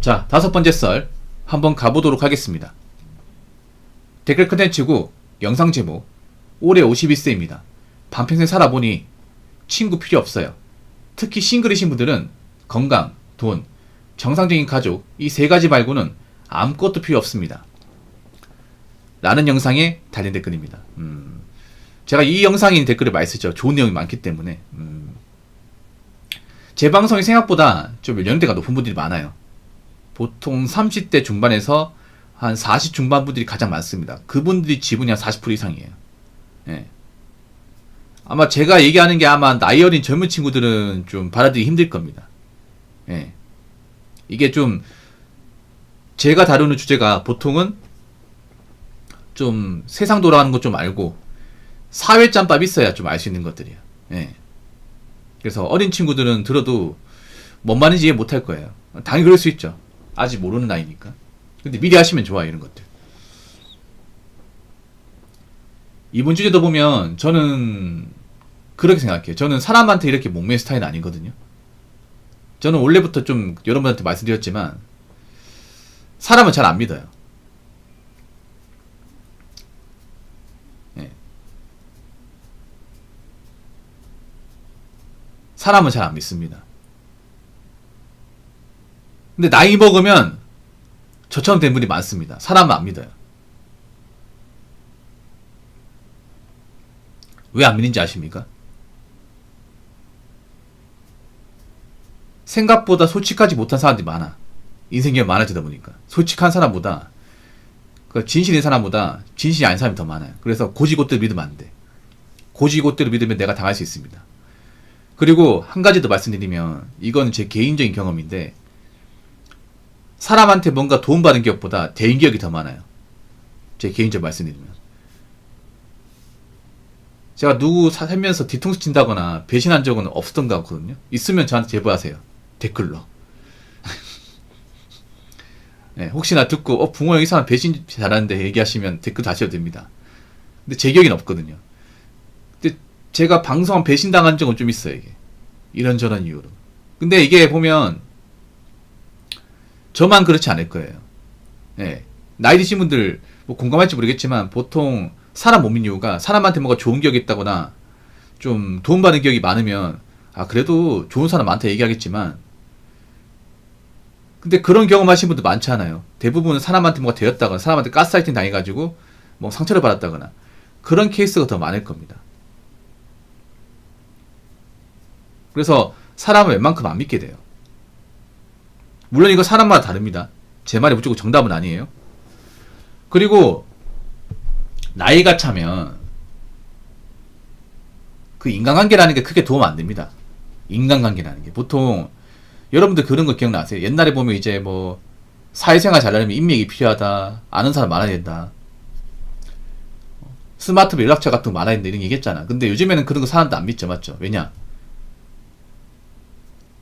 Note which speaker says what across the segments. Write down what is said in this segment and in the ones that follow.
Speaker 1: 자, 5번째 썰 한번 가보도록 하겠습니다. 댓글 컨텐츠고 영상 제목 올해 51세입니다. 반평생 살아보니 친구 필요 없어요. 특히 싱글이신 분들은 건강, 돈, 정상적인 가족 이 3가지 말고는 아무것도 필요 없습니다. 라는 영상에 달린 댓글입니다. 제가 이 영상에 댓글을 많이 쓰죠. 좋은 내용이 많기 때문에. 제 방송이 생각보다 좀 연령대가 높은 분들이 많아요. 보통 30대 중반에서 한 40 중반 분들이 가장 많습니다. 그분들이 지분이 한 40% 이상이에요. 예. 아마 제가 얘기하는 게 아마 나이 어린 젊은 친구들은 좀 받아들이기 힘들 겁니다. 예. 이게 좀 제가 다루는 주제가 보통은 좀 세상 돌아가는 것 좀 알고 사회 짬밥 있어야 좀 알 수 있는 것들이에요. 예. 그래서 어린 친구들은 들어도 뭔 말인지 이해 못할 거예요. 당연히 그럴 수 있죠. 아직 모르는 나이니까. 근데 미리 하시면 좋아요, 이런 것들. 이번 주제도 보면 저는 그렇게 생각해요. 저는 사람한테 이렇게 목매는 스타일은 아니거든요. 저는 원래부터 좀 여러분한테 말씀드렸지만 사람은 잘 안 믿어요. 네. 사람은 잘 안 믿습니다. 근데 나이 먹으면 저처럼 된 분이 많습니다. 사람은 안 믿어요. 왜 안 믿는지 아십니까? 생각보다 솔직하지 못한 사람들이 많아. 인생이 많아지다 보니까. 솔직한 사람보다, 진실인 사람보다 진실이 아닌 사람이 더 많아요. 그래서 고지고대로 믿으면 안 돼. 고지고대로 믿으면 내가 당할 수 있습니다. 그리고 한 가지 더 말씀드리면, 이건 제 개인적인 경험인데, 사람한테 뭔가 도움받은 기억보다 대인 기억이 더 많아요. 제 개인적으로 말씀드리면. 제가 누구 살면서 뒤통수 친다거나 배신한 적은 없었던 것 같거든요. 있으면 저한테 제보하세요. 댓글로. 네, 혹시나 듣고 붕어 형 이 사람 배신 잘하는데 얘기하시면 댓글 다셔도 됩니다. 근데 제 기억에는 없거든요. 근데 제가 방송 배신당한 적은 좀 있어요. 이게 이런저런 이유로. 근데 이게 보면 저만 그렇지 않을 거예요. 네, 나이 드신 분들 뭐 공감할지 모르겠지만 보통 사람 못 믿는 이유가 사람한테 뭔가 좋은 기억이 있다거나 좀 도움받은 기억이 많으면 아 그래도 좋은 사람 많다 얘기하겠지만 근데 그런 경험하신 분들 많지 않아요. 대부분은 사람한테 뭐가 되었다거나 사람한테 가스라이팅 당해가지고 뭐 상처를 받았다거나 그런 케이스가 더 많을 겁니다. 그래서 사람을 웬만큼 안 믿게 돼요. 물론 이거 사람마다 다릅니다. 제 말이 무조건 정답은 아니에요. 그리고 나이가 차면 그 인간관계라는 게 크게 도움 안 됩니다. 인간관계라는 게 보통 여러분들 그런 거 기억나세요? 옛날에 보면 이제 뭐 사회생활 잘하려면 인맥이 필요하다, 아는 사람 많아야 된다, 스마트폰 연락처 같은 거 많아야 된다 이런 거 얘기했잖아. 근데 요즘에는 그런 거 사람도 안 믿죠, 맞죠? 왜냐?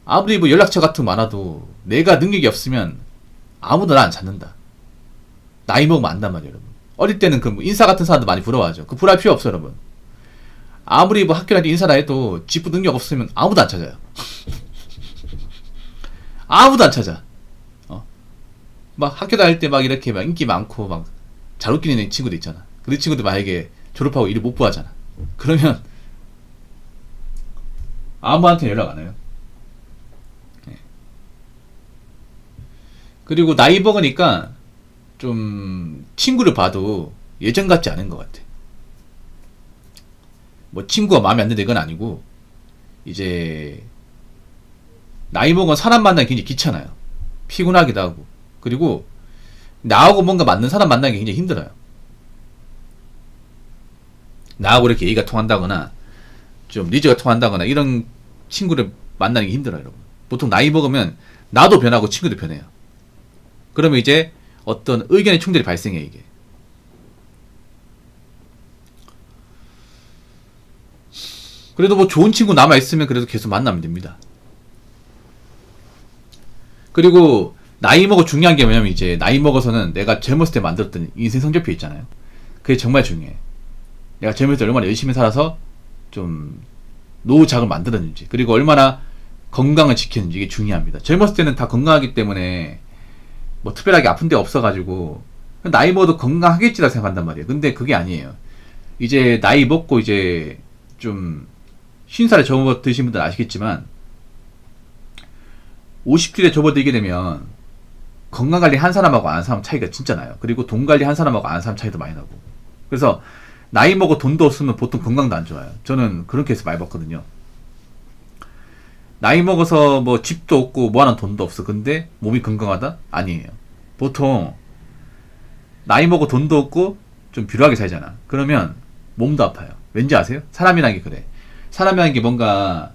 Speaker 1: 아무리 뭐 연락처 같은 거 많아도 내가 능력이 없으면 아무도 나 안 찾는다. 나이 먹으면 안단 말이에요, 여러분. 어릴 때는 그 인사 같은 사람도 많이 부러워하죠. 그 부러워할 필요 없어요, 여러분. 아무리 뭐 학교 다닐 때 인사를 해도 직부 능력 없으면 아무도 안 찾아요. 아무도 안 찾아. 막 학교 다닐 때 막 이렇게 막 인기 많고 막 잘 웃기는 친구들 있잖아. 그 친구들 만약에 졸업하고 일을 못 구하잖아. 그러면 아무한테 연락 안 해요. 네. 그리고 나이 먹으니까 좀 친구를 봐도 예전 같지 않은 것 같아. 뭐 친구가 마음에 안 드는 건 아니고 이제 나이 먹은 사람 만나기 굉장히 귀찮아요. 피곤하기도 하고. 그리고 나하고 뭔가 맞는 사람 만나기 굉장히 힘들어요. 나하고 이렇게 얘기가 통한다거나 좀 니즈가 통한다거나 이런 친구를 만나는 게 힘들어요, 여러분. 보통 나이 먹으면 나도 변하고 친구도 변해요. 그러면 이제 어떤 의견의 충돌이 발생해, 이게. 그래도 뭐 좋은 친구 남아있으면 그래도 계속 만나면 됩니다. 그리고 나이 먹어 중요한 게 뭐냐면 이제 나이 먹어서는 내가 젊었을 때 만들었던 인생 성적표 있잖아요. 그게 정말 중요해. 내가 젊었을 때 얼마나 열심히 살아서 좀 노후 자금을 만들었는지, 그리고 얼마나 건강을 지켰는지 이게 중요합니다. 젊었을 때는 다 건강하기 때문에 뭐 특별하게 아픈 데 없어가지고 나이 먹어도 건강하겠지라 생각한단 말이에요. 근데 그게 아니에요. 이제 나이 먹고 이제 좀 50살에 접어드신 분들 아시겠지만 50줄에 접어들게 되면 건강관리 한 사람하고 안 하는 사람 차이가 진짜 나요. 그리고 돈관리 한 사람하고 안 하는 사람 차이도 많이 나고. 그래서 나이 먹어 돈도 없으면 보통 건강도 안 좋아요. 저는 그런 케이스 많이 봤거든요. 나이 먹어서 뭐 집도 없고 뭐하는 돈도 없어. 근데 몸이 건강하다? 아니에요. 보통 나이 먹어 돈도 없고 좀 비루하게 살잖아. 그러면 몸도 아파요. 왠지 아세요? 사람이라는 게 그래. 사람이라는 게 뭔가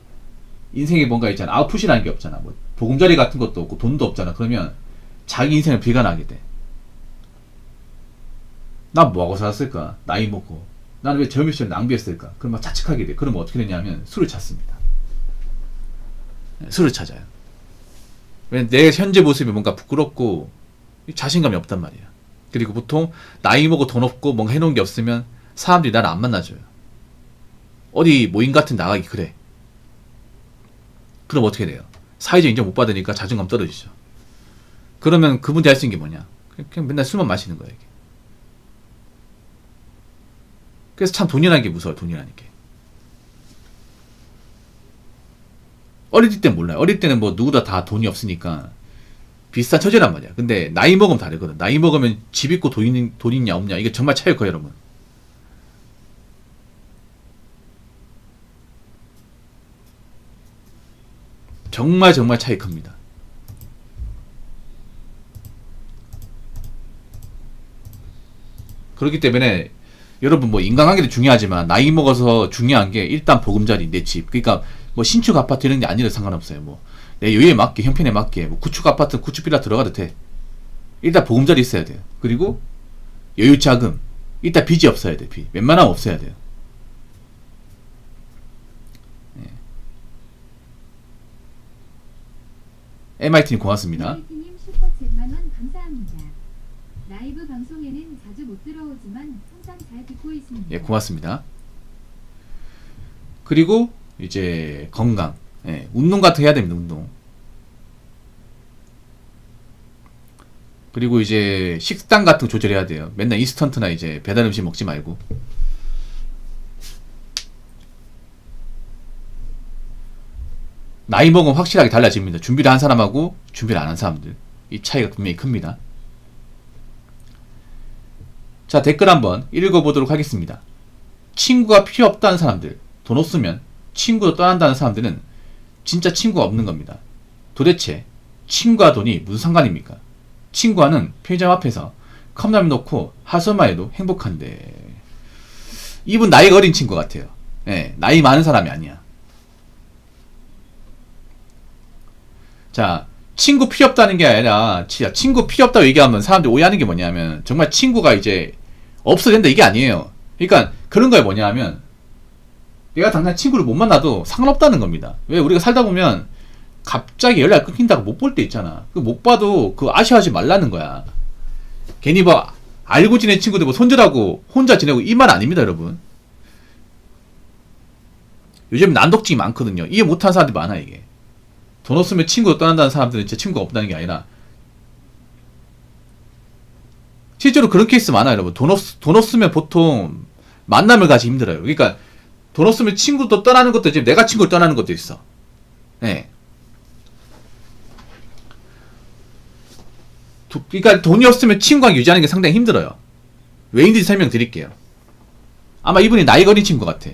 Speaker 1: 인생에 뭔가 있잖아. 아웃풋이라는 게 없잖아. 뭐 보금자리 같은 것도 없고 돈도 없잖아. 그러면 자기 인생을 비관하게 돼. 난 뭐하고 살았을까? 나이 먹고. 나는 왜 젊은 시절 낭비했을까? 그럼 막 자책하게 돼. 그럼 어떻게 되냐면 술을 찾습니다. 술을 찾아요. 왜 내 현재 모습이 뭔가 부끄럽고 자신감이 없단 말이야. 그리고 보통 나이 먹고 돈 없고 뭔가 해놓은 게 없으면 사람들이 나를 안 만나줘요. 어디 모임 같은 데 나가기 그래. 그럼 어떻게 돼요? 사회적 인정 못 받으니까 자존감 떨어지죠. 그러면 그분들이 할 수 있는 게 뭐냐? 그냥 맨날 술만 마시는 거야, 이게. 그래서 참 돈이라는 게 무서워요, 돈이라는 게. 어릴 때 몰라요. 어릴 때는 뭐 누구다 다 돈이 없으니까 비슷한 처지란 말이야. 근데 나이 먹으면 다르거든. 나이 먹으면 집 있고 돈 있냐 없냐 이게 정말 차이일 거예요, 여러분. 정말 차이 큽니다. 그렇기 때문에 여러분 뭐 인간관계도 중요하지만 나이 먹어서 중요한 게 일단 보금자리 내 집. 그러니까 뭐 신축 아파트 이런 게 아니라 상관없어요. 뭐 내 여유에 맞게 형편에 맞게 뭐 구축 아파트 구축 빌라 들어가도 돼. 일단 보금자리 있어야 돼요. 그리고 여유 자금. 일단 빚이 없어야 돼. 빚. 웬만하면 없어야 돼요. MIT님 고맙습니다.
Speaker 2: MIT님 슈퍼 7만원 감사합니다. 라이브 방송에는 자주 못 들어오지만 항상 잘 듣고 있습니다.
Speaker 1: 예, 고맙습니다. 그리고 이제 건강. 예, 운동 같은 거 해야 됩니다. 운동. 그리고 이제 식단 같은 거 조절해야 돼요. 맨날 인스턴트나 이제 배달 음식 먹지 말고. 나이 먹으면 확실하게 달라집니다. 준비를 한 사람하고 준비를 안 한 사람들. 이 차이가 분명히 큽니다. 자, 댓글 한번 읽어보도록 하겠습니다. 친구가 필요 없다는 사람들, 돈 없으면 친구도 떠난다는 사람들은 진짜 친구가 없는 겁니다. 도대체 친구와 돈이 무슨 상관입니까? 친구와는 편의점 앞에서 컵라면 놓고 하소만 해도 행복한데. 이분 나이가 어린 친구 같아요. 예, 나이 많은 사람이 아니야. 자, 친구 필요 없다는 게 아니라 친구 필요 없다고 얘기하면 사람들이 오해하는 게 뭐냐면 정말 친구가 이제 없어야 된다 이게 아니에요. 그러니까 그런 거에 뭐냐면 내가 당장 친구를 못 만나도 상관없다는 겁니다. 왜 우리가 살다 보면 갑자기 연락 끊긴다고 못 볼 때 있잖아. 그 못 봐도 그 아쉬워하지 말라는 거야. 괜히 뭐 알고 지낸 친구들 뭐 손절하고 혼자 지내고 이 말 아닙니다, 여러분. 요즘 난독증이 많거든요. 이해 못하는 사람들이 많아 이게. 돈 없으면 친구도 떠난다는 사람들은 진짜 친구가 없다는 게 아니라 실제로 그런 케이스 많아요, 여러분. 돈 없으면 보통 만남을 가지 힘들어요. 그러니까 돈 없으면 친구도 떠나는 것도 있지만 내가 친구를 떠나는 것도 있어. 네. 그러니까 돈이 없으면 친구관계 유지하는 게 상당히 힘들어요. 왜인지 설명드릴게요. 아마 이분이 나이가 어린 친구 같아.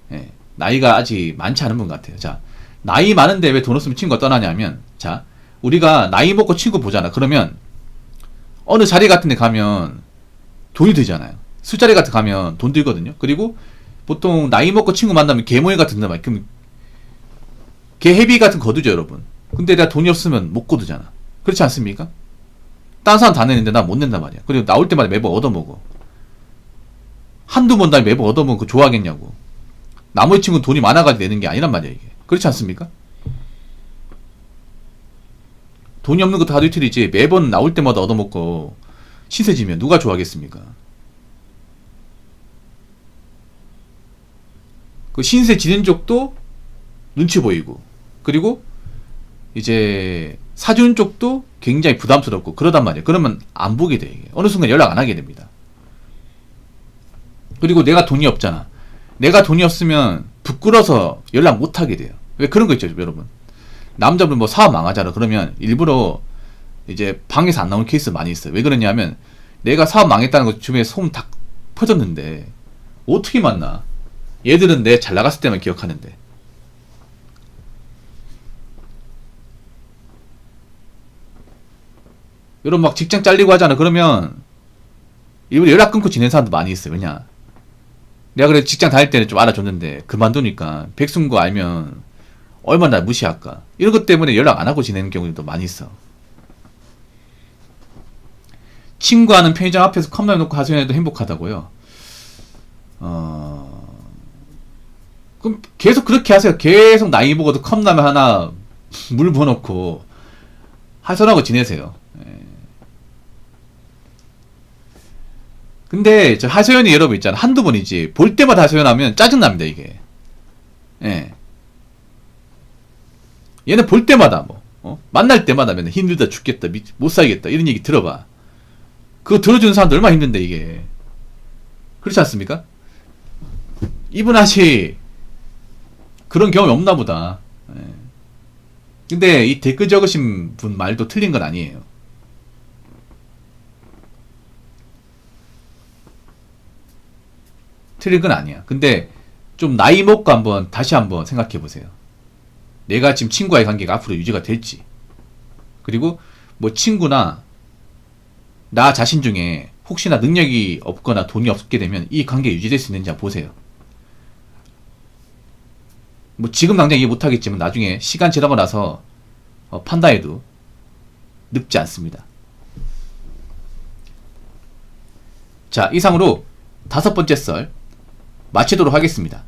Speaker 1: 네. 나이가 아직 많지 않은 분 같아요. 자, 나이 많은데 왜 돈 없으면 친구가 떠나냐면, 자, 우리가 나이 먹고 친구 보잖아. 그러면 어느 자리 같은 데 가면 돈이 들잖아요. 술자리 같은 데 가면 돈 들거든요. 그리고 보통 나이 먹고 친구 만나면 개모임 같은 데 막 그럼 개회비 같은 거 거두죠, 여러분. 근데 내가 돈이 없으면 못 거두잖아. 그렇지 않습니까? 딴 사람 다 내는데 나 못 낸단 말이야. 그리고 나올 때마다 매번 얻어먹어. 한두 번 다 매번 얻어먹으면 그거 좋아하겠냐고. 나머지 친구는 돈이 많아가지고 내는 게 아니란 말이야, 이게. 그렇지 않습니까? 돈이 없는 것도 하도 이틀이지 매번 나올 때마다 얻어먹고 신세지면 누가 좋아하겠습니까? 그 신세 지는 쪽도 눈치 보이고, 그리고 이제 사주는 쪽도 굉장히 부담스럽고 그러단 말이에요. 그러면 안 보게 돼. 이게. 어느 순간 연락 안 하게 됩니다. 그리고 내가 돈이 없잖아. 내가 돈이 없으면 부끄러서 연락 못 하게 돼요. 왜 그런 거 있죠, 여러분. 남자분 뭐 사업 망하잖아. 그러면 일부러 이제 방에서 안 나오는 케이스 많이 있어요. 왜 그러냐면 내가 사업 망했다는 거 주변에 소문 다 퍼졌는데 어떻게 만나? 얘들은 내 잘 나갔을 때만 기억하는데. 여러분 막 직장 잘리고 하잖아. 그러면 일부러 연락 끊고 지낸 사람도 많이 있어요. 왜냐? 내가 그래 직장 다닐 때는 좀 알아줬는데 그만두니까 백승구 알면 얼마나 날 무시할까. 이런 것 때문에 연락 안 하고 지내는 경우도 많이 있어. 친구하는 편의점 앞에서 컵라면 놓고 하소연해도 행복하다고요. 그럼 계속 그렇게 하세요. 계속 나이 먹어도 컵라면 하나 물 부어놓고 하소연하고 지내세요. 근데 저 하소연이 여러분 있잖아. 한두 번이지. 볼 때마다 하소연하면 짜증납니다 이게. 예. 얘는 볼 때마다 만날 때마다 맨날 힘들다 죽겠다 못 살겠다 이런 얘기 들어봐. 그거 들어주는 사람도 얼마나 힘든데 이게. 그렇지 않습니까? 이분 아직 그런 경험이 없나 보다. 예. 근데 이 댓글 적으신 분 말도 틀린 건 아니에요. 틀린 건 아니야. 근데 좀 나이 먹고 다시 한번 생각해 보세요. 내가 지금 친구와의 관계가 앞으로 유지가 될지. 그리고 뭐 친구나 나 자신 중에 혹시나 능력이 없거나 돈이 없게 되면 이 관계 유지될 수 있는지 한번 보세요. 뭐 지금 당장 이해 못하겠지만 나중에 시간 지나고 나서 판단해도 늙지 않습니다. 자, 이상으로 5번째 썰 마치도록 하겠습니다.